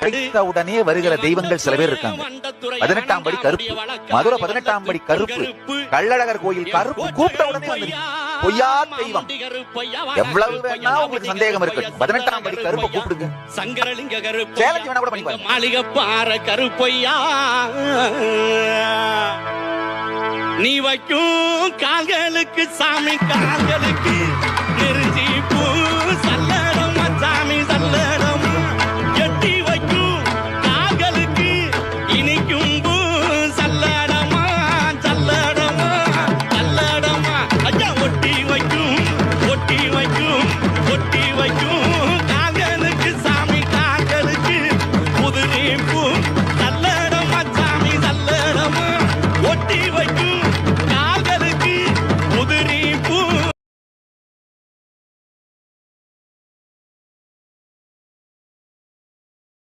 அழைத்த உடனே வருகிற தெய்வங்கள் சில பேர் இருக்காங்க. 18ஆம் படி கருப்பு, மதுரை 18ஆம் படி கருப்பு, கள்ளழகர் கோயில் கருப்பு, கூப்பிட்ட உடனே வந்து பொய்யா தெய்வம். எவ்வளவு வேணா உங்களுக்கு சந்தேகம் இருக்கட்டும், 18ஆம் படி கருப்பை கூப்பிடுங்க, சங்கரலிங்க கருப்பு சேலஞ்ச் வேணா கூட பண்ணி பாருங்க. மாளிகை பாற கருப்பையா, நீ வைக்கும் கால்களுக்கு சாமி கால்களுக்கு